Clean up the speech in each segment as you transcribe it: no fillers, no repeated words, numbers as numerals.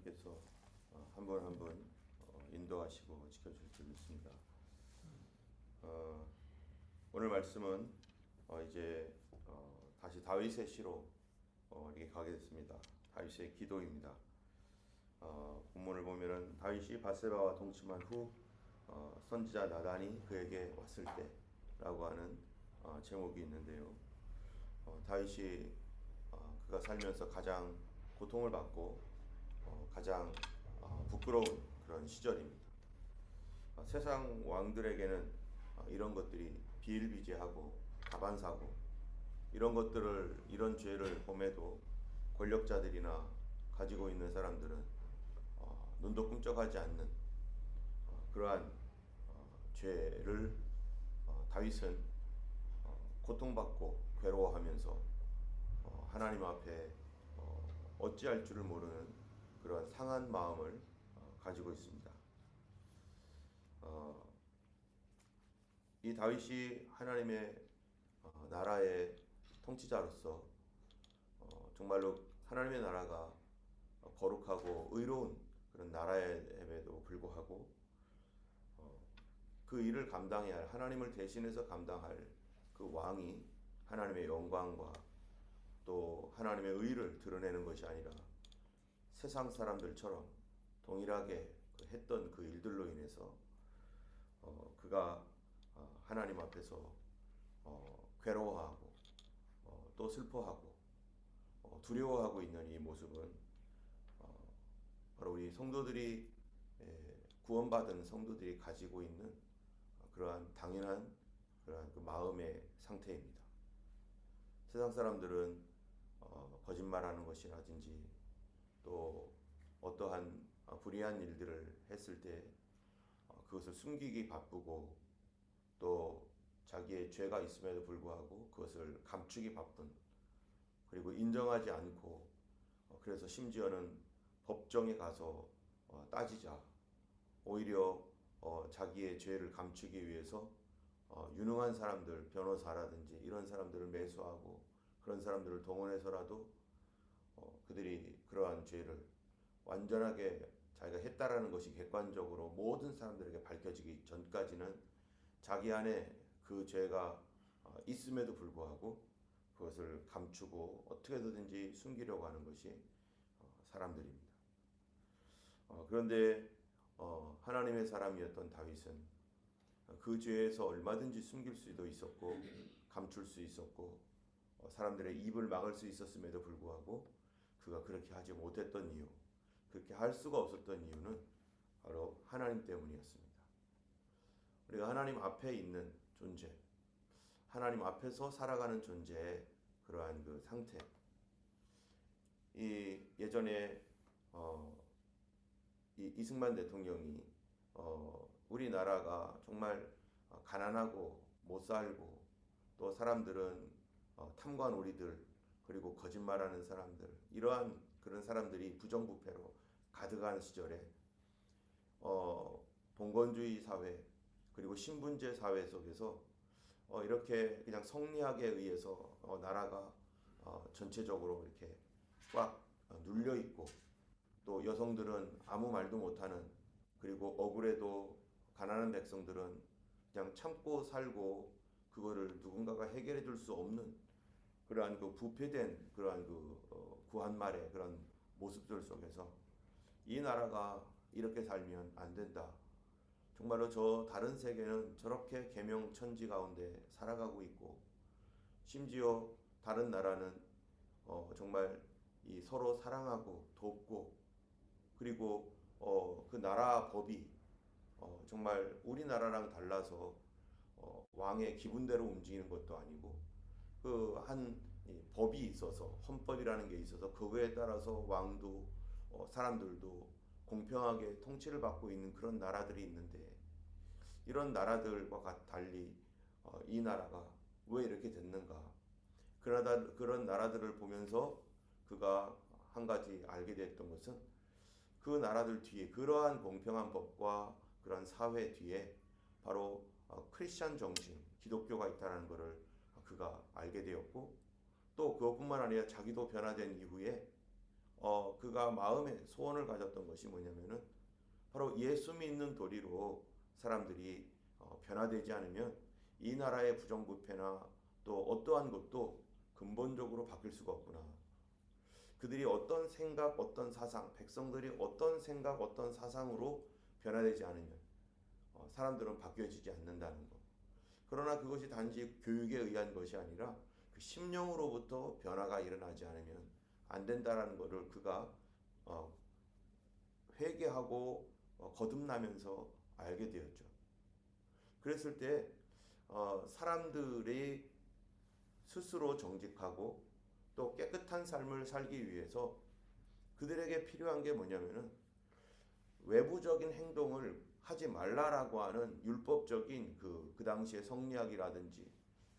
하나님께서 한 분 한 분 인도하시고 지켜줄 줄 믿습니다. 오늘 말씀은 이제 다시 다윗의 시로 이렇게 가게 됐습니다. 다윗의 기도입니다. 본문을 보면은 다윗이 바세바와 동침한 후 선지자 나단이 그에게 왔을 때라고 하는 제목이 있는데요. 다윗이 그가 살면서 가장 고통을 받고 가장 부끄러운 그런 시절입니다. 세상 왕들에게는 이런 것들이 비일비재하고 다반사고 이런 죄를 범해도 권력자들이나 가지고 있는 사람들은 눈도 끔찍하지 않는 그러한 죄를 다윗은 고통받고 괴로워하면서 하나님 앞에 어찌할 줄을 모르는 그러한 상한 마음을 가지고 있습니다. 이 다윗이 하나님의 나라의 통치자로서 정말로 하나님의 나라가 거룩하고 의로운 그런 나라임에도 불구하고 그 일을 감당해야 할, 하나님을 대신해서 감당할 그 왕이 하나님의 영광과 또 하나님의 의를 드러내는 것이 아니라 세상 사람들처럼 동일하게 했던 그 일들로 인해서 그가 하나님 앞에서 괴로워하고 또 슬퍼하고 두려워하고 있는 이 모습은 바로 우리 성도들이 구원받은 성도들이 가지고 있는 그러한 당연한 그러한 그 마음의 상태입니다. 세상 사람들은 거짓말하는 것이라든지 또 어떠한 불의한 일들을 했을 때 그것을 숨기기 바쁘고 또 자기의 죄가 있음에도 불구하고 그것을 감추기 바쁜, 그리고 인정하지 않고 그래서 심지어는 법정에 가서 따지자, 오히려 자기의 죄를 감추기 위해서 유능한 사람들, 변호사라든지 이런 사람들을 매수하고 그런 사람들을 동원해서라도 그들이 그러한 죄를 완전하게 자기가 했다라는 것이 객관적으로 모든 사람들에게 밝혀지기 전까지는 자기 안에 그 죄가 있음에도 불구하고 그것을 감추고 어떻게든지 숨기려고 하는 것이 사람들입니다. 그런데 하나님의 사람이었던 다윗은 그 죄에서 얼마든지 숨길 수도 있었고 감출 수 있었고 사람들의 입을 막을 수 있었음에도 불구하고 그가 그렇게 하지 못했던 이유, 그렇게 할 수가 없었던 이유는 바로 하나님 때문이었습니다. 우리가 하나님 앞에 있는 존재, 하나님 앞에서 살아가는 존재의 그러한 그 상태, 이 예전에 이 이승만 대통령이 우리나라가 정말 가난하고 못 살고 또 사람들은 탐관오리들 그리고 거짓말하는 사람들, 이러한 그런 사람들이 부정부패로 가득한 시절에 봉건주의 사회 그리고 신분제 사회 속에서 이렇게 그냥 성리학에 의해서 나라가 전체적으로 이렇게 꽉 눌려 있고 또 여성들은 아무 말도 못하는, 그리고 억울해도 가난한 백성들은 그냥 참고 살고 그거를 누군가가 해결해 줄 수 없는 그러한 그 부패된 그러한 그 구한말의 그런 모습들 속에서 이 나라가 이렇게 살면 안 된다. 정말로 저 다른 세계는 저렇게 계명천지 가운데 살아가고 있고 심지어 다른 나라는 정말 이 서로 사랑하고 돕고 그리고 그 나라 법이 정말 우리나라랑 달라서 왕의 기분대로 움직이는 것도 아니고 그 한 법이 있어서, 헌법이라는 게 있어서 그거에 따라서 왕도 사람들도 공평하게 통치를 받고 있는 그런 나라들이 있는데 이런 나라들과 달리 이 나라가 왜 이렇게 됐는가? 그런 나라들을 보면서 그가 한 가지 알게 됐던 것은 그 나라들 뒤에 그러한 공평한 법과 그런 사회 뒤에 바로 크리스천 정신, 기독교가 있다는 것을 그가 알게 되었고 또 그것뿐만 아니라 자기도 변화된 이후에 그가 마음에 소원을 가졌던 것이 뭐냐면은 바로 예수 믿는 도리로 사람들이 변화되지 않으면 이 나라의 부정부패나 또 어떠한 것도 근본적으로 바뀔 수가 없구나. 그들이 어떤 생각, 어떤 사상, 백성들이 어떤 생각, 어떤 사상으로 변화되지 않으면 사람들은 바뀌어지지 않는다는 것. 그러나 그것이 단지 교육에 의한 것이 아니라 그 심령으로부터 변화가 일어나지 않으면 안 된다라는 것을 그가 어, 회개하고 거듭나면서 알게 되었죠. 그랬을 때 사람들이 스스로 정직하고 또 깨끗한 삶을 살기 위해서 그들에게 필요한 게 뭐냐면은 외부적인 행동을 하지 말라라고 하는 율법적인 그 당시의 성리학이라든지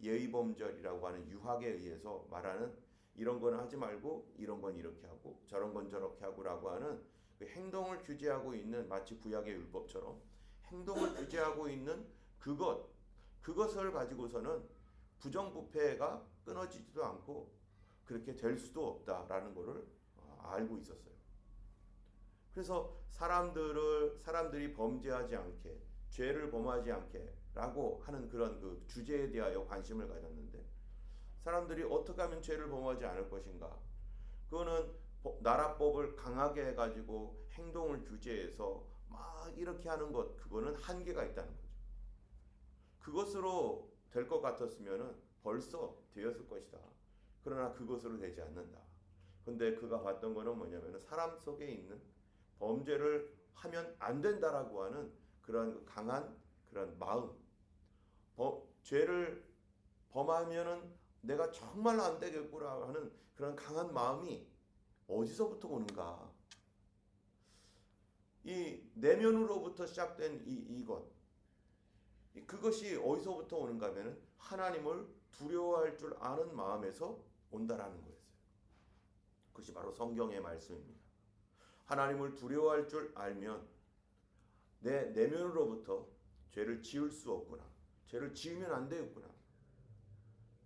예의범절이라고 하는 유학에 의해서 말하는 이런 건 하지 말고 이런 건 이렇게 하고 저런 건 저렇게 하고라고 하는 그 행동을 규제하고 있는 마치 구약의 율법처럼 행동을 규제하고 있는 그것을 가지고서는 부정부패가 끊어지지도 않고 그렇게 될 수도 없다라는 것을 알고 있었어요. 그래서 사람들이 범죄하지 않게 죄를 범하지 않게라고 하는 그런 그 주제에 대하여 관심을 가졌는데 사람들이 어떻게 하면 죄를 범하지 않을 것인가? 그거는 나라법을 강하게 해가지고 행동을 규제해서 막 이렇게 하는 것 그거는 한계가 있다는 거죠. 그것으로 될 것 같았으면은 벌써 되었을 것이다. 그러나 그것으로 되지 않는다. 근데 그가 봤던 거는 뭐냐면 사람 속에 있는 범죄를 하면 안 된다라고 하는 그런 강한 그런 마음, 죄를 범하면은 내가 정말 안 되겠구나 하는 그런 강한 마음이 어디서부터 오는가? 이 내면으로부터 시작된 이것, 그것이 어디서부터 오는가 하면은 하나님을 두려워할 줄 아는 마음에서 온다라는 거였어요. 그것이 바로 성경의 말씀입니다. 하나님을 두려워할 줄 알면 내 내면으로부터 죄를 지을 수 없구나. 죄를 지으면 안 되겠구나.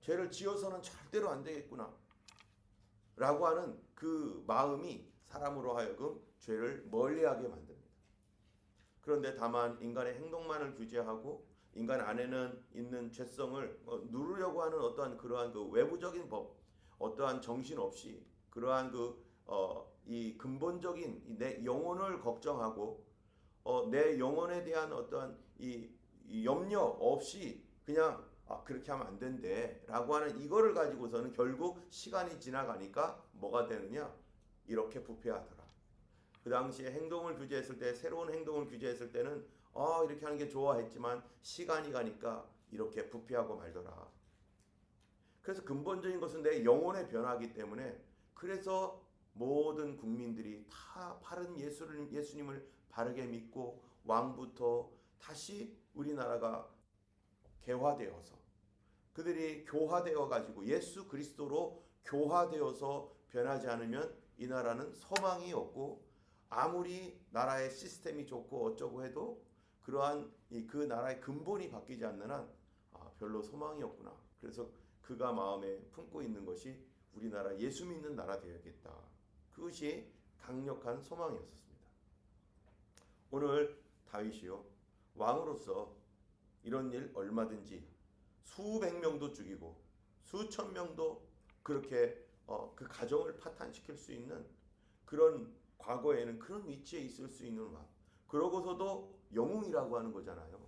죄를 지어서는 절대로 안 되겠구나. 라고 하는 그 마음이 사람으로 하여금 죄를 멀리하게 만듭니다. 그런데 다만 인간의 행동만을 규제하고 인간 안에는 있는 죄성을 누르려고 하는 어떠한 그러한 그 외부적인 법, 어떠한 정신 없이 그러한 이 근본적인 내 영혼을 걱정하고 내 영혼에 대한 어떠한 이 염려 없이 그냥 그렇게 하면 안 된대라고 하는 이거를 가지고서는 결국 시간이 지나가니까 뭐가 되느냐? 이렇게 부패하더라. 그 당시에 행동을 규제했을 때 새로운 행동을 규제했을 때는 이렇게 하는 게 좋아했지만 시간이 가니까 이렇게 부패하고 말더라. 그래서 근본적인 것은 내 영혼의 변화이기 때문에 그래서 모든 국민들이 다 바른 예수님을 바르게 믿고 왕부터 다시 우리나라가 개화되어서 그들이 교화되어 가지고 예수 그리스도로 교화되어서 변하지 않으면 이 나라는 소망이 없고 아무리 나라의 시스템이 좋고 어쩌고 해도 그러한 그 나라의 근본이 바뀌지 않는 한 별로 소망이 없구나. 그래서 그가 마음에 품고 있는 것이 우리나라 예수 믿는 나라 되어야겠다. 그것이 강력한 소망이었습니다. 오늘 다윗이요 왕으로서 이런 일 얼마든지 수백 명도 죽이고 수천 명도 그렇게 그 가정을 파탄시킬 수 있는 그런 과거에는 그런 위치에 있을 수 있는 왕. 그러고서도 영웅이라고 하는 거잖아요.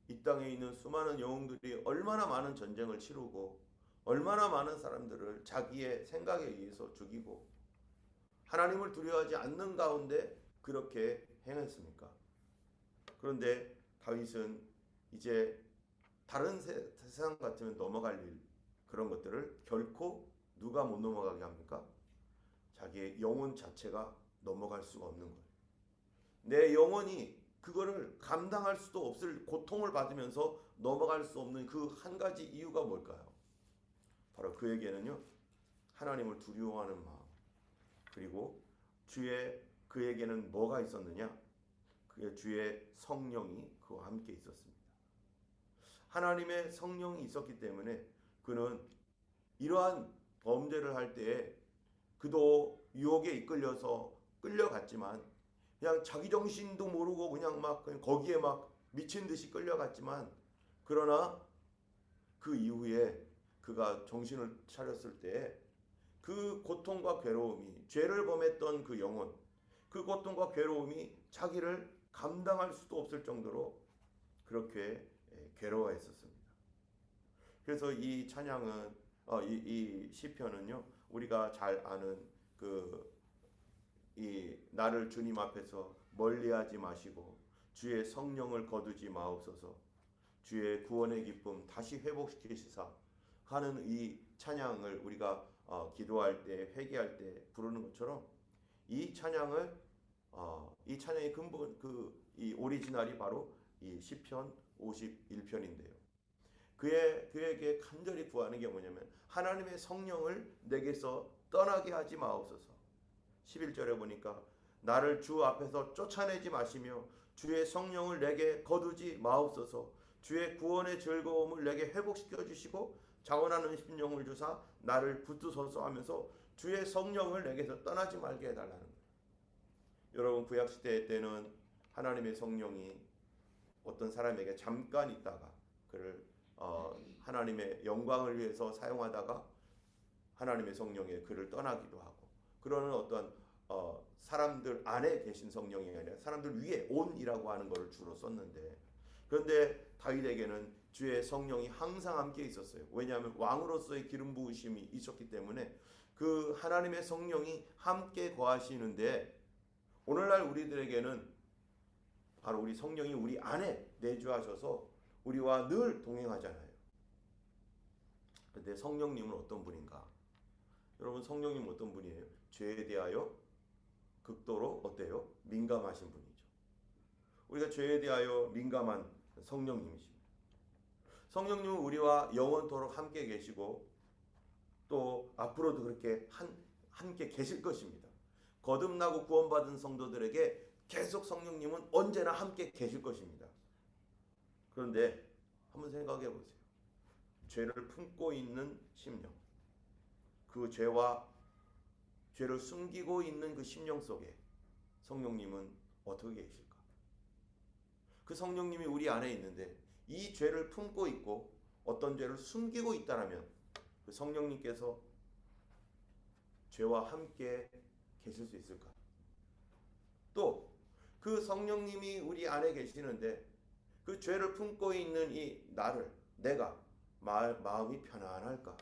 이 땅에 있는 수많은 영웅들이 얼마나 많은 전쟁을 치르고 얼마나 많은 사람들을 자기의 생각에 의해서 죽이고 하나님을 두려워하지 않는 가운데 그렇게 행했습니까? 그런데 다윗은 이제 다른 세상 같으면 넘어갈 일 그런 것들을 결코 누가 못 넘어가게 합니까? 자기의 영혼 자체가 넘어갈 수가 없는 거예요. 내 영혼이 그거를 감당할 수도 없을 고통을 받으면서 넘어갈 수 없는 그 한 가지 이유가 뭘까요? 바로 그에게는요 하나님을 두려워하는 마음 그리고 그에게는 뭐가 있었느냐? 그의 주의 성령이 그와 함께 있었습니다. 하나님의 성령이 있었기 때문에 그는 이러한 범죄를 할 때에 그도 유혹에 이끌려서 끌려갔지만 그냥 자기 정신도 모르고 그냥 거기에 막 미친 듯이 끌려갔지만 그러나 그 이후에 그가 정신을 차렸을 때 그 고통과 괴로움이 죄를 범했던 그 영혼 그 고통과 괴로움이 자기를 감당할 수도 없을 정도로 그렇게 괴로워했었습니다. 그래서 이 찬양은 이 시편은요 우리가 잘 아는 이 나를 주님 앞에서 멀리하지 마시고 주의 성령을 거두지 마옵소서 주의 구원의 기쁨 다시 회복시키시사 하는 이 찬양을 우리가 기도할 때 회개할 때 부르는 것처럼 이 찬양을 이 찬양의 근본 이 오리지널이 바로 이 시편 51편인데요. 그에게 간절히 구하는 게 뭐냐면 하나님의 성령을 내게서 떠나게 하지 마옵소서. 11절에 보니까 나를 주 앞에서 쫓아내지 마시며 주의 성령을 내게 거두지 마옵소서. 주의 구원의 즐거움을 내게 회복시켜 주시고 자원하는 심령을 주사 나를 붙드소서 하면서 주의 성령을 내게서 떠나지 말게 해달라는 거예요. 여러분 구약시대 때는 하나님의 성령이 어떤 사람에게 잠깐 있다가 그를 하나님의 영광을 위해서 사용하다가 하나님의 성령의 그를 떠나기도 하고 그러는 어떤 사람들 안에 계신 성령이 아니라 사람들 위에 온이라고 하는 것을 주로 썼는데 그런데 다윗에게는 주의 성령이 항상 함께 있었어요. 왜냐하면 왕으로서의 기름 부으심이 있었기 때문에 그 하나님의 성령이 함께 거하시는데 오늘날 우리들에게는 바로 우리 성령이 우리 안에 내주하셔서 우리와 늘 동행하잖아요. 그런데 성령님은 어떤 분인가? 여러분 성령님은 어떤 분이에요? 죄에 대하여 극도로 어때요? 민감하신 분이죠. 우리가 죄에 대하여 민감한 성령님이십니다. 성령님은 우리와 영원토록 함께 계시고 또 앞으로도 그렇게 함께 계실 것입니다. 거듭나고 구원받은 성도들에게 계속 성령님은 언제나 함께 계실 것입니다. 그런데 한번 생각해 보세요. 죄를 품고 있는 심령, 그 죄를 숨기고 있는 그 심령 속에 성령님은 어떻게 계실까? 그 성령님이 우리 안에 있는데 이 죄를 품고 있고 어떤 죄를 숨기고 있다라면 그 성령님께서 죄와 함께 계실 수 있을까? 또 그 성령님이 우리 안에 계시는데 그 죄를 품고 있는 이 내가 마음이 편안할까?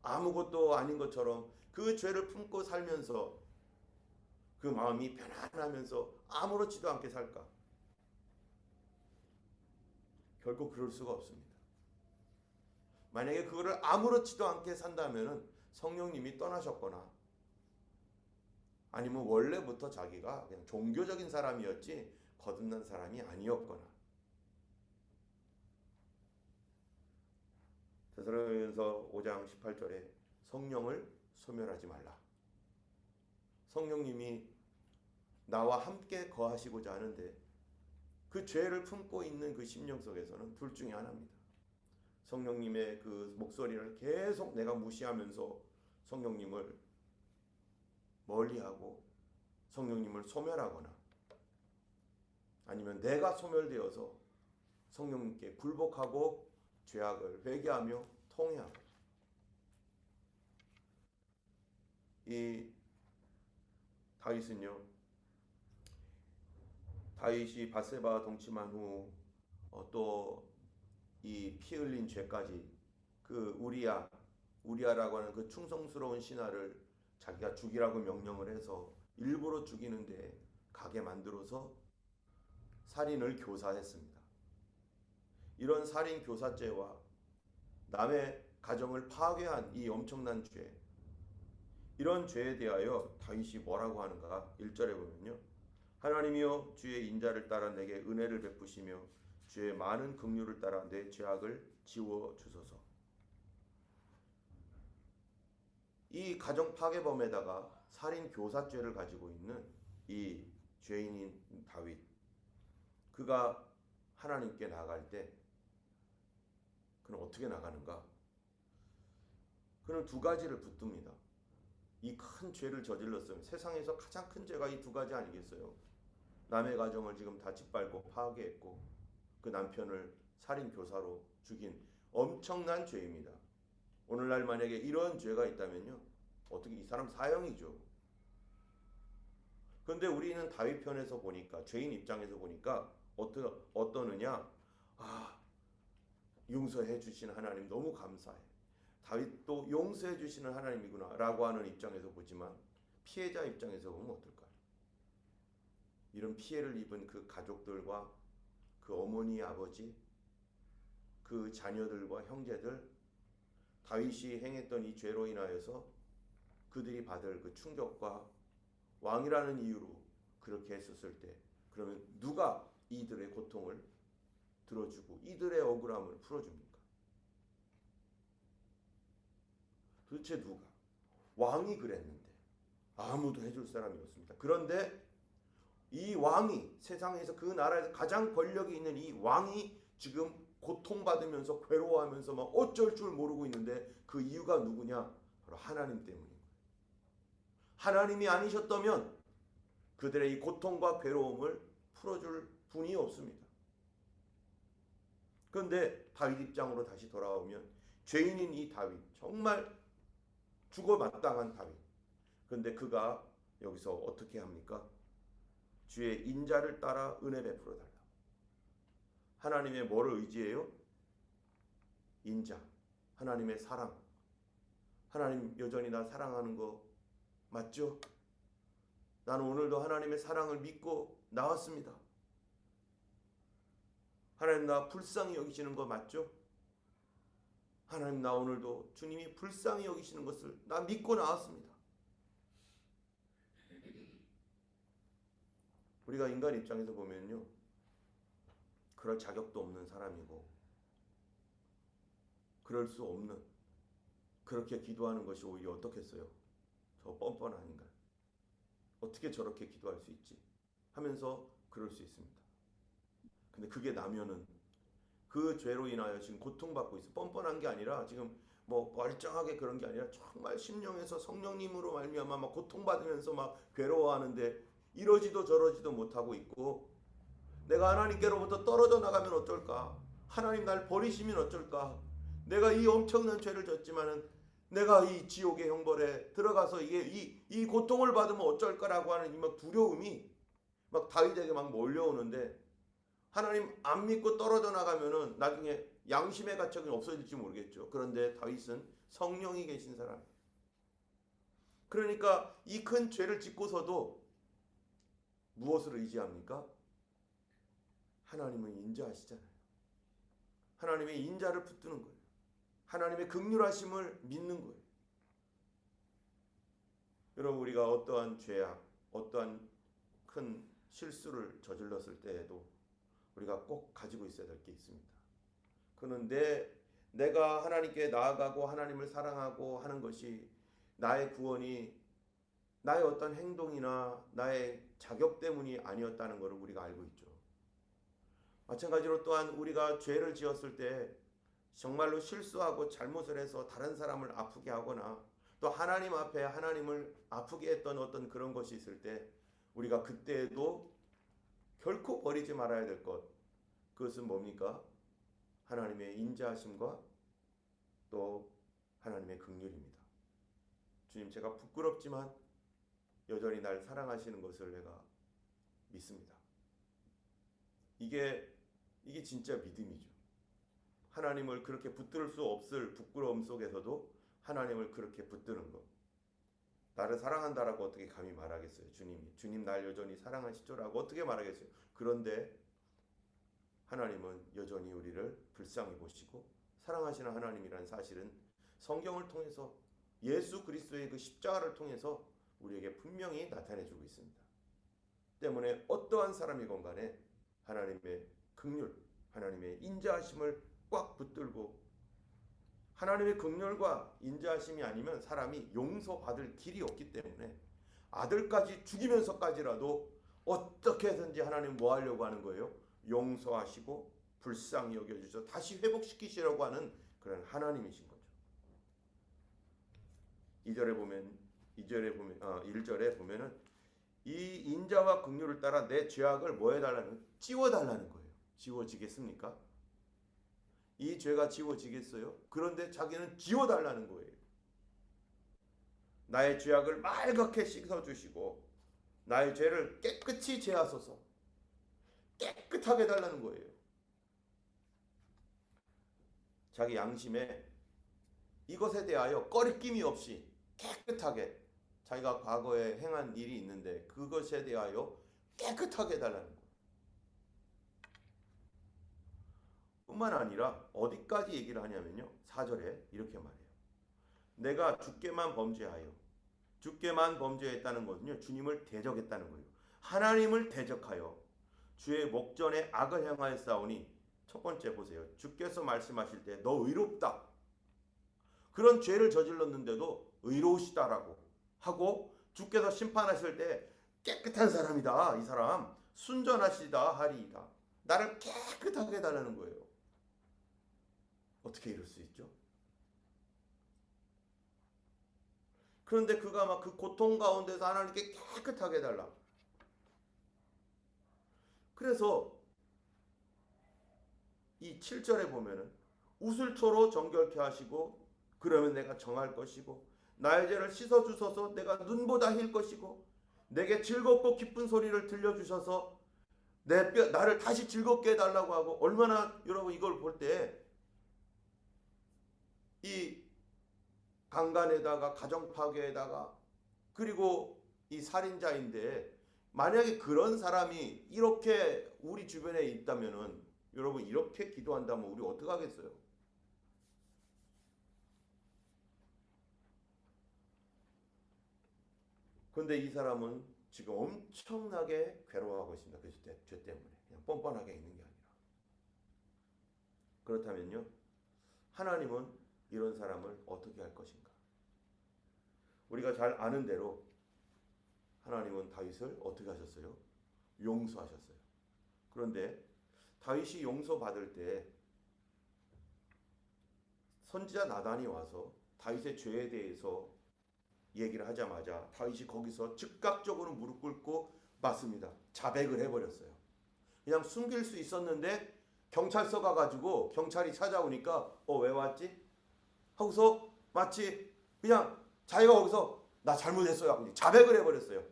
아무것도 아닌 것처럼 그 죄를 품고 살면서 그 마음이 편안하면서 아무렇지도 않게 살까? 결코 그럴 수가 없습니다. 만약에 그거를 아무렇지도 않게 산다면은 성령님이 떠나셨거나 아니면 원래부터 자기가 그냥 종교적인 사람이었지 거듭난 사람이 아니었거나. 데살로니가서 5장 18절에 성령을 소멸하지 말라. 성령님이 나와 함께 거하시고자 하는데 그 죄를 품고 있는 그 심령 속에서는 둘 중에 하나입니다. 성령님의 그 목소리를 계속 내가 무시하면서 성령님을 멀리하고 성령님을 소멸하거나 아니면 내가 소멸되어서 성령님께 굴복하고 죄악을 회개하며 통회하고. 이 다윗이 밧세바와 동침한 후 또 이 피 흘린 죄까지 그 우리아라고 하는 그 충성스러운 신하를 자기가 죽이라고 명령을 해서 일부러 죽이는데 가게 만들어서 살인을 교사했습니다. 이런 살인 교사죄와 남의 가정을 파괴한 이 엄청난 죄, 이런 죄에 대하여 다윗이 뭐라고 하는가? 1절에 보면요. 하나님이여 주의 인자를 따라 내게 은혜를 베푸시며 주의 많은 긍휼을 따라 내 죄악을 지워 주소서. 이 가정 파괴범에다가 살인 교사죄를 가지고 있는 이 죄인인 다윗, 그가 하나님께 나아갈 때 그는 어떻게 나가는가? 그는 두 가지를 붙듭니다. 이 큰 죄를 저질렀어요. 세상에서 가장 큰 죄가 이 두 가지 아니겠어요? 남의 가정을 지금 다 짓밟고 파괴했고 그 남편을 살인 교사로 죽인 엄청난 죄입니다. 오늘날 만약에 이런 죄가 있다면요, 어떻게 이 사람 사형이죠. 그런데 우리는 다윗 편에서 보니까, 죄인 입장에서 보니까 어떠느냐? 아, 용서해 주신 하나님 너무 감사해. 다윗도 용서해 주시는 하나님이구나 라고 하는 입장에서 보지만, 피해자 입장에서 보면 어떨까요? 이런 피해를 입은 그 가족들과 그 어머니, 아버지, 그 자녀들과 형제들, 다윗이 행했던 이 죄로 인하여서 그들이 받을 그 충격과 왕이라는 이유로 그렇게 했었을 때, 그러면 누가 이들의 고통을 들어주고 이들의 억울함을 풀어줍니까? 도대체 누가? 왕이 그랬는데 아무도 해줄 사람이 없습니다. 그런데 이 왕이, 세상에서 그 나라에서 가장 권력이 있는 이 왕이 지금 고통받으면서 괴로워하면서 막 어쩔 줄 모르고 있는데, 그 이유가 누구냐? 바로 하나님 때문인 거예요. 하나님이 아니셨다면 그들의 이 고통과 괴로움을 풀어줄 분이 없습니다. 그런데 다윗 입장으로 다시 돌아오면, 죄인인 이 다윗, 정말 죽어 마땅한 다윗, 그런데 그가 여기서 어떻게 합니까? 주의 인자를 따라 은혜 베풀어 달라. 하나님의 뭐를 의지해요? 인자, 하나님의 사랑. 하나님 여전히 나 사랑하는 거 맞죠? 나는 오늘도 하나님의 사랑을 믿고 나왔습니다. 하나님 나 불쌍히 여기시는 거 맞죠? 하나님 나 오늘도 주님이 불쌍히 여기시는 것을 나 믿고 나왔습니다. 우리가 인간 입장에서 보면요, 그럴 자격도 없는 사람이고 그럴 수 없는, 그렇게 기도하는 것이 오히려 어떻겠어요? 저 뻔뻔한 인간, 어떻게 저렇게 기도할 수 있지? 하면서 그럴 수 있습니다. 근데 그게 나면은 그 죄로 인하여 지금 고통받고 있어. 뻔뻔한 게 아니라 지금 뭐 멀쩡하게 그런 게 아니라 정말 심령에서 성령님으로 말미암아 막 고통받으면서 막 괴로워하는데 이러지도 저러지도 못하고 있고, 내가 하나님께로부터 떨어져 나가면 어떨까? 하나님 날 버리시면 어쩔까? 내가 이 엄청난 죄를 졌지만은 내가 이 지옥의 형벌에 들어가서 이 고통을 받으면 어쩔까라고 하는 이 막 두려움이 막 다윗에게 막 몰려오는데, 하나님 안 믿고 떨어져 나가면은 나중에 양심의 가책이 없어질지 모르겠죠. 그런데 다윗은 성령이 계신 사람. 그러니까 이 큰 죄를 짓고서도 무엇을 의지합니까? 하나님은 인자하시잖아요. 하나님의 인자를 붙드는 거예요. 하나님의 긍휼하심을 믿는 거예요. 여러분, 우리가 어떠한 죄악, 어떠한 큰 실수를 저질렀을 때에도 우리가 꼭 가지고 있어야 될 게 있습니다. 그는 내가 하나님께 나아가고 하나님을 사랑하고 하는 것이 나의 구원이 나의 어떤 행동이나 나의 자격 때문이 아니었다는 것을 우리가 알고 있죠. 마찬가지로 또한 우리가 죄를 지었을 때 정말로 실수하고 잘못을 해서 다른 사람을 아프게 하거나 또 하나님 앞에 하나님을 아프게 했던 어떤 그런 것이 있을 때, 우리가 그때에도 결코 버리지 말아야 될 것, 그것은 뭡니까? 하나님의 인자하심과 또 하나님의 긍휼입니다. 주님, 제가 부끄럽지만 여전히 날 사랑하시는 것을 내가 믿습니다. 이게 진짜 믿음이죠. 하나님을 그렇게 붙들 수 없을 부끄러움 속에서도 하나님을 그렇게 붙드는 것. 나를 사랑한다라고 어떻게 감히 말하겠어요? 주님 날 여전히 사랑하시죠라고 어떻게 말하겠어요? 그런데 하나님은 여전히 우리를 불쌍히 보시고 사랑하시는 하나님이라는 사실은 성경을 통해서, 예수 그리스도의 그 십자가를 통해서 우리에게 분명히 나타내주고 있습니다. 때문에 어떠한 사람이건 간에 하나님의 긍휼, 하나님의 인자하심을 꽉 붙들고, 하나님의 긍휼과 인자하심이 아니면 사람이 용서받을 길이 없기 때문에 아들까지 죽이면서까지라도 어떻게든지 하나님 뭐 하려고 하는 거예요? 용서하시고 불쌍히 여겨주셔서 다시 회복시키시려고 하는 그런 하나님이신 거죠. 2절에 보면 2절에 보면 1절에 보면은 이 인자와 긍휼을 따라 내 죄악을 뭐 해달라는, 지워달라는 거예요. 지워지겠습니까? 이 죄가 지워지겠어요? 그런데 자기는 지워달라는 거예요. 나의 죄악을 말갛게 씻어주시고 나의 죄를 깨끗이 제하소서, 깨끗하게 해달라는 거예요. 자기 양심에 이것에 대하여 꺼리낌이 없이 깨끗하게, 자기가 과거에 행한 일이 있는데 그것에 대하여 깨끗하게 해달라는 거예요. 뿐만 아니라 어디까지 얘기를 하냐면요, 4절에 이렇게 말해요. 내가 주께만 범죄했다는 것은요, 주님을 대적했다는 거예요. 하나님을 대적하여 주의 목전에 악을 행하여 싸우니, 첫 번째 보세요. 주께서 말씀하실 때 너 의롭다, 그런 죄를 저질렀는데도 의로우시다라고 하고, 주께서 심판하실 때 깨끗한 사람이다, 이 사람 순전하시다 하리이다, 나를 깨끗하게 해달라는 거예요. 어떻게 이럴 수 있죠? 그런데 그가 막 그 고통 가운데서 하나님께 깨끗하게 해달라. 그래서 이 7절에 보면은 우슬초로 정결케 하시고 그러면 내가 정할 것이고 나의 죄를 씻어주셔서 내가 눈보다 힐 것이고 내게 즐겁고 기쁜 소리를 들려주셔서 나를 다시 즐겁게 해달라고 하고, 얼마나 여러분 이걸 볼 때 이 강간에다가 가정 파괴에다가 그리고 이 살인자인데, 만약에 그런 사람이 이렇게 우리 주변에 있다면은 여러분 이렇게 기도한다면 우리 어떻게 하겠어요? 그런데 이 사람은 지금 엄청나게 괴로워하고 있습니다. 그 죄 때문에 그냥 뻔뻔하게 있는 게 아니라. 그렇다면요, 하나님은 이런 사람을 어떻게 할 것인가? 우리가 잘 아는 대로 하나님은 다윗을 어떻게 하셨어요? 용서하셨어요. 그런데 다윗이 용서받을 때 선지자 나단이 와서 다윗의 죄에 대해서 얘기를 하자마자 다윗이 거기서 즉각적으로 무릎 꿇고 맞습니다. 자백을 해버렸어요. 그냥 숨길 수 있었는데 경찰서 가가지고 경찰이 찾아오니까 왜 왔지? 하고서 마치 그냥 자기가 거기서 나 잘못했어요 하고 자백을 해버렸어요.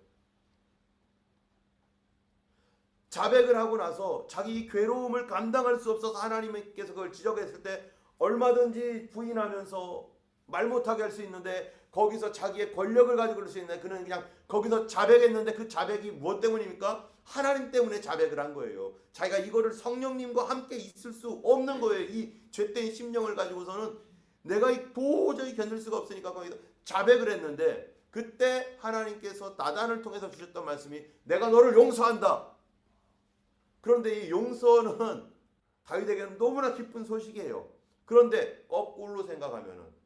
자백을 하고 나서 자기 괴로움을 감당할 수 없어서 하나님께서 그걸 지적했을 때 얼마든지 부인하면서 말 못하게 할 수 있는데, 거기서 자기의 권력을 가지고 그럴 수 있는데 그는 그냥 거기서 자백했는데 그 자백이 무엇 때문입니까? 하나님 때문에 자백을 한 거예요. 자기가 이거를 성령님과 함께 있을 수 없는 거예요. 이 죄된 심령을 가지고서는 내가 도저히 견딜 수가 없으니까 거기서 자백을 했는데, 그때 하나님께서 나단을 통해서 주셨던 말씀이 내가 너를 용서한다. 그런데 이 용서는 다윗에게는 너무나 기쁜 소식이에요. 그런데 거꾸로 생각하면은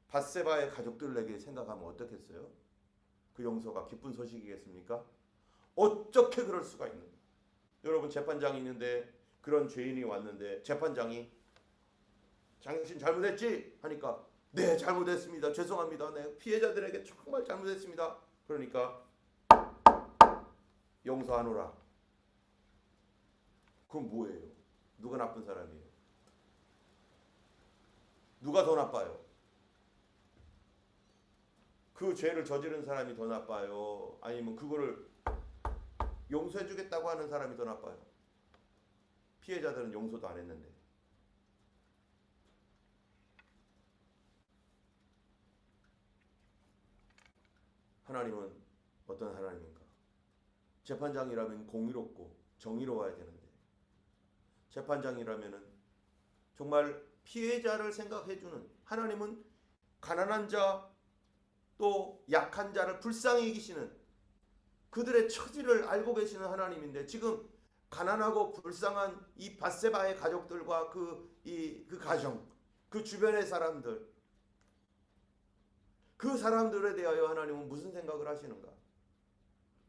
밧세바의 가족들에게 생각하면 어떻겠어요? 그 용서가 기쁜 소식이겠습니까? 어떻게 그럴 수가 있는? 여러분, 재판장이 있는데 그런 죄인이 왔는데 재판장이 당신 잘못했지? 하니까 네, 잘못했습니다. 죄송합니다. 네, 피해자들에게 정말 잘못했습니다. 그러니까 용서하노라. 그럼 뭐예요? 누가 나쁜 사람이에요? 누가 더 나빠요? 그 죄를 저지른 사람이 더 나빠요? 아니면 그거를 용서해주겠다고 하는 사람이 더 나빠요? 피해자들은 용서도 안 했는데. 하나님은 어떤 하나님인가? 재판장이라면 공의롭고 정의로워야 되는데, 재판장이라면은 정말 피해자를 생각해주는, 하나님은 가난한 자 또 약한 자를 불쌍히 여기시는 그들의 처지를 알고 계시는 하나님인데, 지금 가난하고 불쌍한 이 밧세바의 가족들과 그 가정, 그 주변의 사람들, 그 사람들에 대하여 하나님은 무슨 생각을 하시는가?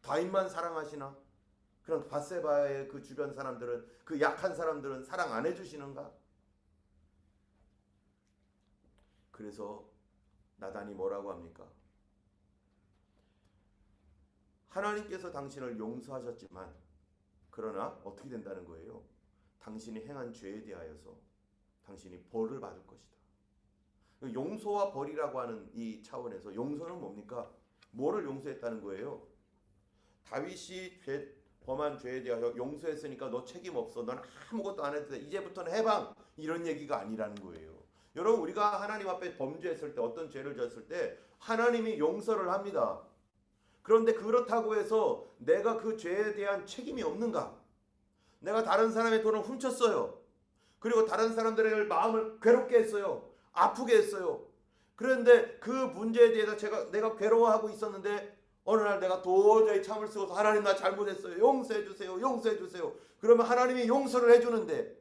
다윗만 사랑하시나? 그럼 밧세바의 그 주변 사람들은, 그 약한 사람들은 사랑 안 해주시는가? 그래서 나단이 뭐라고 합니까? 하나님께서 당신을 용서하셨지만 그러나 어떻게 된다는 거예요? 당신이 행한 죄에 대하여서 당신이 벌을 받을 것이다. 용서와 벌이라고 하는 이 차원에서 용서는 뭡니까? 뭐를 용서했다는 거예요? 다윗이 범한 죄에 대하여 용서했으니까 너 책임 없어. 넌 아무것도 안 해도 돼. 이제부터는 해방. 이런 얘기가 아니라는 거예요. 여러분, 우리가 하나님 앞에 범죄했을 때, 어떤 죄를 졌을 때 하나님이 용서를 합니다. 그런데 그렇다고 해서 내가 그 죄에 대한 책임이 없는가? 내가 다른 사람의 돈을 훔쳤어요. 그리고 다른 사람들의 마음을 괴롭게 했어요. 아프게 했어요. 그런데 그 문제에 대해서 내가 괴로워하고 있었는데 어느 날 내가 도저히 참을 수 없어서 하나님 나 잘못했어요. 용서해 주세요. 용서해 주세요. 그러면 하나님이 용서를 해주는데,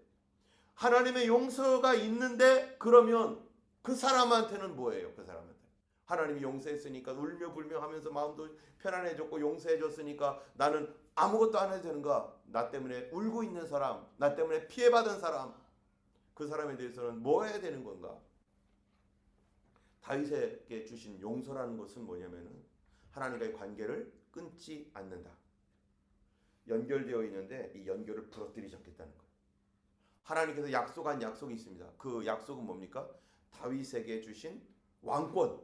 하나님의 용서가 있는데 그러면 그 사람한테는 뭐예요? 그 사람한테 하나님이 용서했으니까 울며 불며 하면서 마음도 편안해졌고 용서해 줬으니까 나는 아무것도 안 해도 되는가? 나 때문에 울고 있는 사람, 나 때문에 피해받은 사람, 그 사람에 대해서는 뭐 해야 되는 건가? 다윗에게 주신 용서라는 것은 뭐냐면은 하나님과의 관계를 끊지 않는다. 연결되어 있는데 이 연결을 부러뜨리셨겠다는 거예요. 하나님께서 약속한 약속이 있습니다. 그 약속은 뭡니까? 다윗에게 주신 왕권.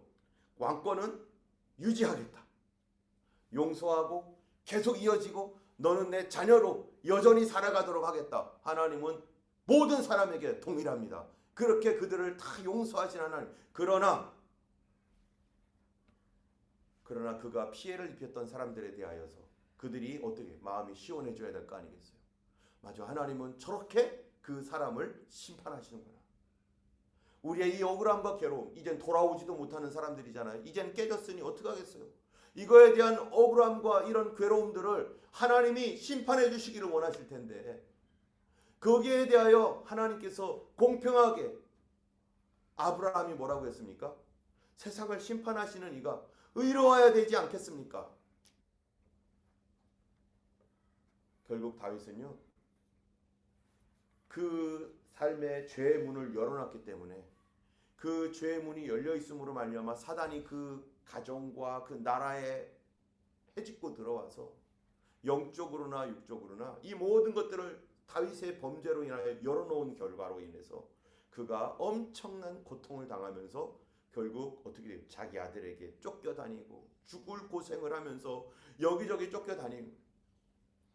왕권은 유지하겠다. 용서하고 계속 이어지고 너는 내 자녀로 여전히 살아가도록 하겠다. 하나님은 모든 사람에게 동일합니다. 그렇게 그들을 다 용서하신 하나님. 그러나 그가 피해를 입혔던 사람들에 대하여서 그들이 어떻게 마음이 시원해져야 될 거 아니겠어요? 맞아, 하나님은 저렇게 그 사람을 심판하시는구나. 우리의 이 억울함과 괴로움, 이젠 돌아오지도 못하는 사람들이잖아요. 이젠 깨졌으니 어떡하겠어요? 이거에 대한 억울함과 이런 괴로움들을 하나님이 심판해 주시기를 원하실 텐데, 거기에 대하여 하나님께서 공평하게, 아브라함이 뭐라고 했습니까? 세상을 심판하시는 이가 의로워야 되지 않겠습니까? 결국 다윗은요, 그 삶의 죄의 문을 열어놨기 때문에, 그 죄의 문이 열려 있음으로 말미암아 사단이 그 가정과 그 나라에 해집고 들어와서 영적으로나 육적으로나 이 모든 것들을 다윗의 범죄로 인하여 열어놓은 결과로 인해서 그가 엄청난 고통을 당하면서 결국 어떻게 돼요? 자기 아들에게 쫓겨다니고 죽을 고생을 하면서 여기저기 쫓겨다니고,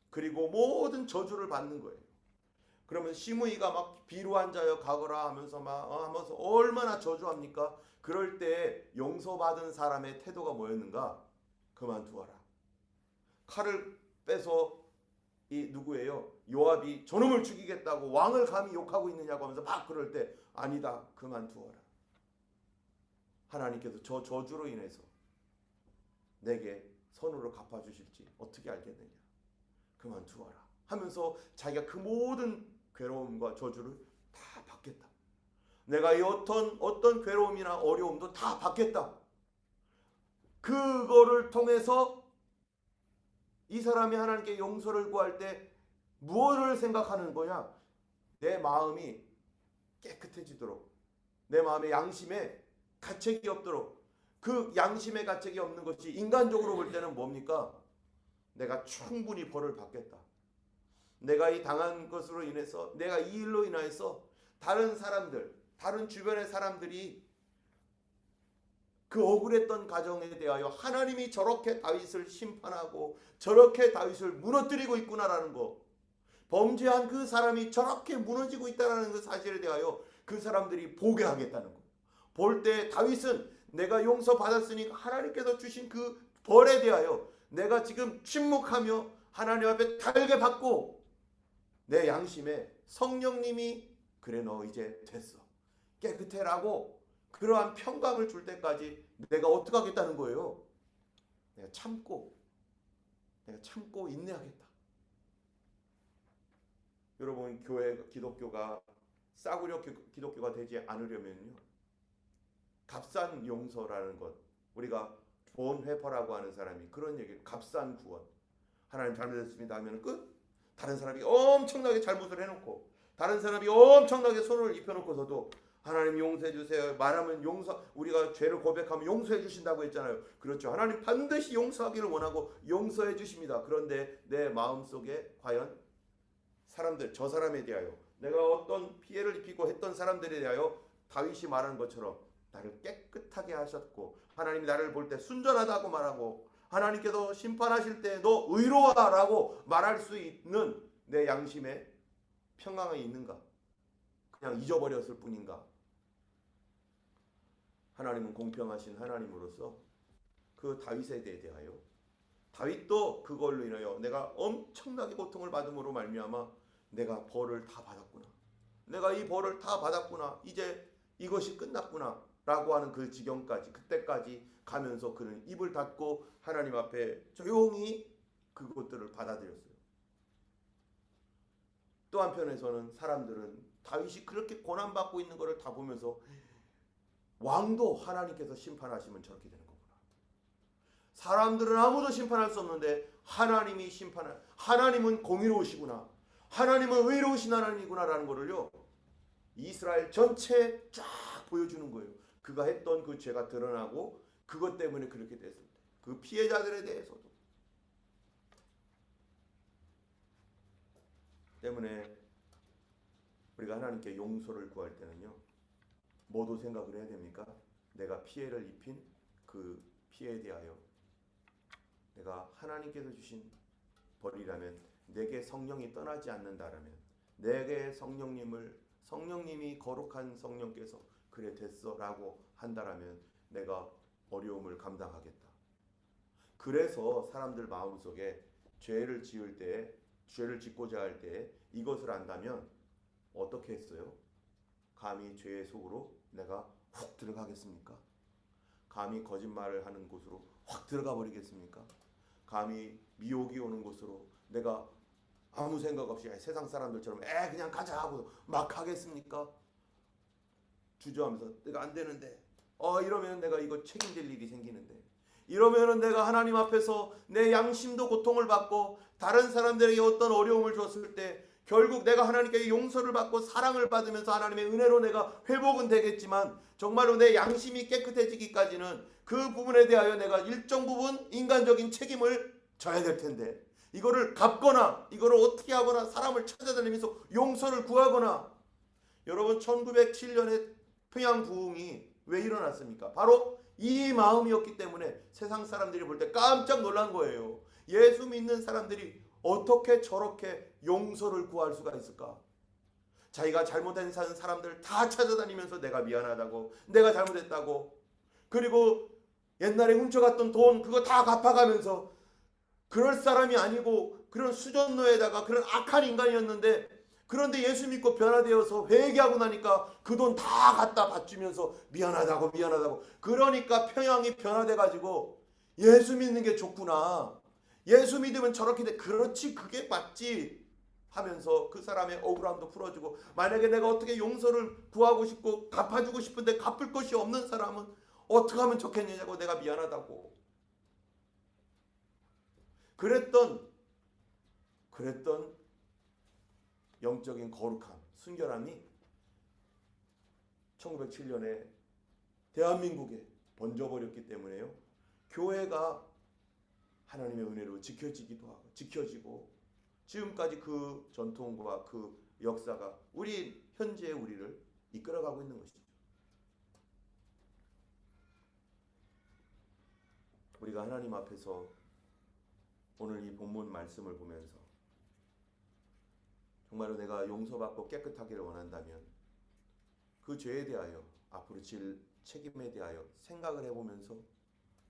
그리고 모든 저주를 받는 거예요. 그러면 시므이가 막 비루한 자여 가거라 하면서 하면서 얼마나 저주합니까? 그럴 때 용서받은 사람의 태도가 뭐였는가? 그만두어라. 칼을 빼서 이 누구예요? 요압이 저놈을 죽이겠다고 왕을 감히 욕하고 있느냐고 하면서 막 그럴 때 아니다, 그만두어라. 하나님께서 저 저주로 인해서 내게 선으로 갚아주실지 어떻게 알겠느냐. 그만두어라 하면서 자기가 그 모든 괴로움과 저주를 다 받겠다. 내가 이 어떤 괴로움이나 어려움도 다 받겠다. 그거를 통해서 이 사람이 하나님께 용서를 구할 때 무엇을 생각하는 거냐? 내 마음이 깨끗해지도록, 내 마음의 양심에 가책이 없도록. 그 양심의 가책이 없는 것이 인간적으로 볼 때는 뭡니까? 내가 충분히 벌을 받겠다. 내가 이 당한 것으로 인해서, 내가 이 일로 인하여서 다른 사람들, 다른 주변의 사람들이 그 억울했던 가정에 대하여 하나님이 저렇게 다윗을 심판하고 저렇게 다윗을 무너뜨리고 있구나라는 거, 범죄한 그 사람이 저렇게 무너지고 있다는 그 사실에 대하여 그 사람들이 보게 하겠다는 거. 볼 때 다윗은 내가 용서받았으니까 하나님께서 주신 그 벌에 대하여 내가 지금 침묵하며 하나님 앞에 달게 받고, 내 양심에 성령님이 그래 너 이제 됐어, 깨끗해라고 그러한 평강을 줄 때까지 내가 어떻게 하겠다는 거예요? 내가 참고 인내하겠다. 여러분, 기독교가 싸구려 기독교가 되지 않으려면요, 값싼 용서라는 것, 우리가 본 회퍼라고 하는 사람이 그런 얘기를, 값싼 구원, 하나님 잘못했습니다 하면 끝. 다른 사람이 엄청나게 잘못을 해놓고, 다른 사람이 엄청나게 손을 입혀놓고서도 하나님 용서해 주세요. 말하면 우리가 죄를 고백하면 용서해 주신다고 했잖아요. 그렇죠. 하나님 반드시 용서하기를 원하고 용서해 주십니다. 그런데 내 마음속에 과연 저 사람에 대하여 내가 어떤 피해를 입히고 했던 사람들에 대하여 다윗이 말하는 것처럼 나를 깨끗하게 하셨고 하나님이 나를 볼 때 순전하다고 말하고 하나님께서 심판하실 때 너 의로워라고 말할 수 있는 내 양심에 평강이 있는가? 그냥 잊어버렸을 뿐인가? 하나님은 공평하신 하나님으로서 그 다윗에 대하여 다윗도 그걸로 인하여 내가 엄청나게 고통을 받음으로 말미암아 내가 벌을 다 받았구나. 내가 이 벌을 다 받았구나. 이제 이것이 끝났구나. 라고 하는 그 지경까지 그때까지 가면서 그는 입을 닫고 하나님 앞에 조용히 그것들을 받아들였어요. 또 한편에서는 사람들은 다윗이 그렇게 고난받고 있는 것을 다 보면서 왕도 하나님께서 심판하시면 저렇게 되는 거구나. 사람들은 아무도 심판할 수 없는데 하나님이 하나님은 공의로우시구나. 하나님은 의로우신 하나님이구나라는 것을요. 이스라엘 전체에 쫙 보여주는 거예요. 그가 했던 그 죄가 드러나고 그것 때문에 그렇게 됐습니다. 그 피해자들에 대해서도. 때문에 우리가 하나님께 용서를 구할 때는요. 뭐도 생각을 해야 됩니까? 내가 피해를 입힌 그 피해에 대하여 내가 하나님께서 주신 벌이라면 내게 성령이 떠나지 않는다라면 내게 성령님이 거룩한 성령께서 그래 됐어 라고 한다라면 내가 어려움을 감당하겠다. 그래서 사람들 마음속에 죄를 짓고자 할 때 이것을 안다면 어떻게 했어요? 감히 죄의 속으로 내가 훅 들어가겠습니까? 감히 거짓말을 하는 곳으로 확 들어가 버리겠습니까? 감히 미혹이 오는 곳으로 내가 아무 생각 없이 세상 사람들처럼 그냥 가자 하고 막 하겠습니까? 주저하면서 내가 안 되는데 이러면 내가 이거 책임질 일이 생기는데 이러면은 내가 하나님 앞에서 내 양심도 고통을 받고 다른 사람들에게 어떤 어려움을 줬을 때 결국 내가 하나님께 용서를 받고 사랑을 받으면서 하나님의 은혜로 내가 회복은 되겠지만 정말로 내 양심이 깨끗해지기까지는 그 부분에 대하여 내가 일정 부분 인간적인 책임을 져야 될 텐데 이거를 갚거나 이거를 어떻게 하거나 사람을 찾아다니면서 용서를 구하거나 여러분 1907년에 평양 부흥이 왜 일어났습니까? 바로 이 마음이었기 때문에 세상 사람들이 볼 때 깜짝 놀란 거예요. 예수 믿는 사람들이 어떻게 저렇게 용서를 구할 수가 있을까? 자기가 잘못한 사람들 다 찾아다니면서 내가 미안하다고 내가 잘못했다고 그리고 옛날에 훔쳐갔던 돈 그거 다 갚아가면서 그럴 사람이 아니고 그런 수전노에다가 그런 악한 인간이었는데 그런데 예수 믿고 변화되어서 회개하고 나니까 그 돈 다 갖다 바치면서 미안하다고 그러니까 평양이 변화돼가지고 예수 믿는 게 좋구나 예수 믿으면 저렇게 돼 그렇지 그게 맞지 하면서 그 사람의 억울함도 풀어주고 만약에 내가 어떻게 용서를 구하고 싶고 갚아주고 싶은데 갚을 것이 없는 사람은 어떻게 하면 좋겠느냐고 내가 미안하다고 그랬던 영적인 거룩함, 순결함이 1907년에 대한민국에 번져버렸기 때문에요. 교회가 하나님의 은혜로 지켜지고 지금까지 그 전통과 그 역사가 현재의 우리를 이끌어가고 있는 것이죠. 우리가 하나님 앞에서 오늘 이 본문 말씀을 보면서 정말로 내가 용서받고 깨끗하기를 원한다면 그 죄에 대하여 앞으로 질 책임에 대하여 생각을 해보면서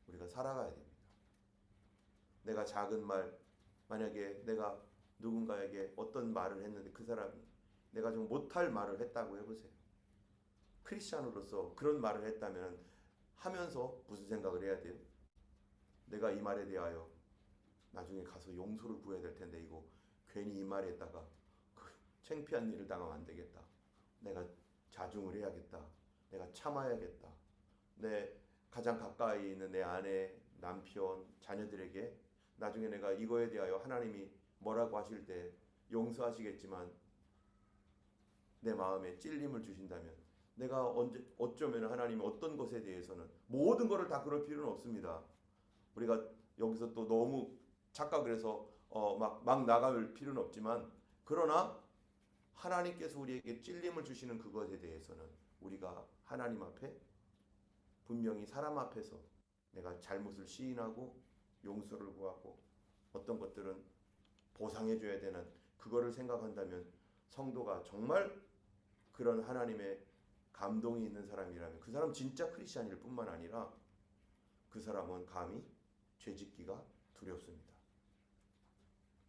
우리가 살아가야 됩니다. 내가 작은 말 만약에 내가 누군가에게 어떤 말을 했는데 그 사람이 내가 좀 못할 말을 했다고 해보세요. 크리스찬으로서 그런 말을 했다면 하면서 무슨 생각을 해야 돼요? 내가 이 말에 대하여 나중에 가서 용서를 구해야 될 텐데 이거 괜히 이 말에 했다가 창피한 일을 당하면 안 되겠다. 내가 자중을 해야겠다. 내가 참아야겠다. 내 가장 가까이 있는 내 아내, 남편, 자녀들에게 나중에 내가 이거에 대하여 하나님이 뭐라고 하실 때 용서하시겠지만 내 마음에 찔림을 주신다면 내가 언제 어쩌면 하나님이 어떤 것에 대해서는 모든 것을 다 그럴 필요는 없습니다. 우리가 여기서 또 너무 착각을 해서 막 나갈 필요는 없지만, 그러나 하나님께서 우리에게 찔림을 주시는 그것에 대해서는 우리가 하나님 앞에 분명히 사람 앞에서 내가 잘못을 시인하고 용서를 구하고 어떤 것들은 보상해 줘야 되는 그거를 생각한다면, 성도가 정말 그런 하나님의 감동이 있는 사람이라면 그 사람 진짜 크리스찬일 뿐만 아니라 그 사람은 감히 죄짓기가 두렵습니다.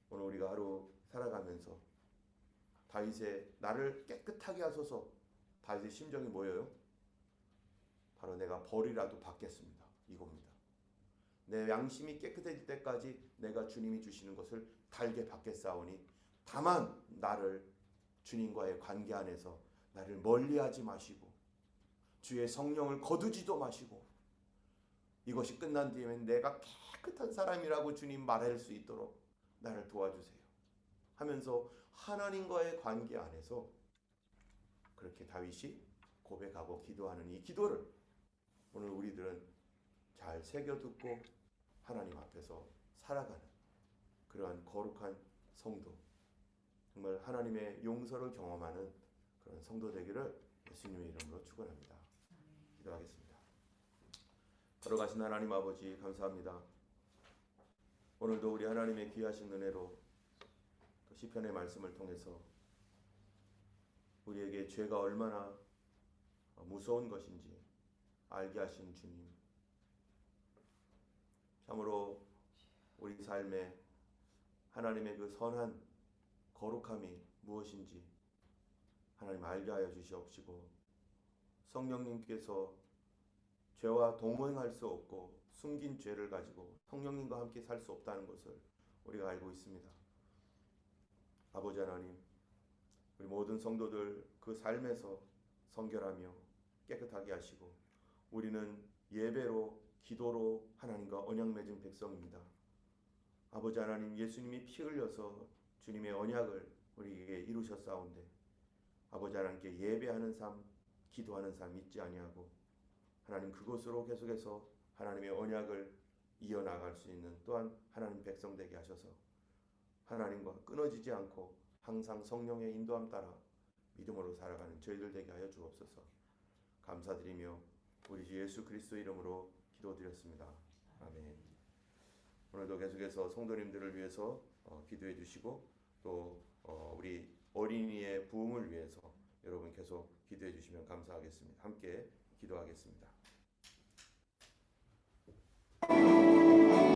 오늘 우리가 하루 살아가면서 다윗의 나를 깨끗하게 하소서, 다윗의 심정이 뭐예요? 바로 내가 벌이라도 받겠습니다, 이겁니다. 내 양심이 깨끗해질 때까지 내가 주님이 주시는 것을 달게 받겠사오니 다만 나를 주님과의 관계 안에서 나를 멀리하지 마시고 주의 성령을 거두지도 마시고, 이것이 끝난 뒤에는 내가 깨끗한 사람이라고 주님 말할 수 있도록 나를 도와주세요 하면서 하나님과의 관계 안에서 그렇게 다윗이 고백하고 기도하는 이 기도를 오늘 우리들은 잘 새겨듣고 하나님 앞에서 살아가는 그러한 거룩한 성도, 정말 하나님의 용서를 경험하는 그런 성도 되기를 예수님의 이름으로 축원합니다. 기도하겠습니다. 걸어가신 하나님 아버지, 감사합니다. 오늘도 우리 하나님의 귀하신 은혜로 시편의 말씀을 통해서 우리에게 죄가 얼마나 무서운 것인지 알게 하신 주님, 참으로 우리 삶에 하나님의 그 선한 거룩함이 무엇인지 하나님 알게 하여 주시옵시고, 성령님께서 죄와 동행할 수 없고 숨긴 죄를 가지고 성령님과 함께 살 수 없다는 것을 우리가 알고 있습니다. 아버지 하나님, 우리 모든 성도들 그 삶에서 성결하며 깨끗하게 하시고, 우리는 예배로 기도로 하나님과 언약 맺은 백성입니다. 아버지 하나님, 예수님이 피 흘려서 주님의 언약을 우리에게 이루셨사온데 아버지 하나님께 예배하는 삶, 기도하는 삶 잊지 아니하고 하나님 그곳으로 계속해서 하나님의 언약을 이어나갈 수 있는 또한 하나님 백성 되게 하셔서 하나님과 끊어지지 않고 항상 성령의 인도함 따라 믿음으로 살아가는 저희들 되게 하여 주옵소서. 감사드리며 우리 주 예수 그리스도 이름으로 기도드렸습니다. 아멘. 오늘도 계속해서 성도님들을 위해서 기도해 주시고 또 우리 어린이의 부흥을 위해서 여러분 계속 기도해 주시면 감사하겠습니다. 함께 기도하겠습니다.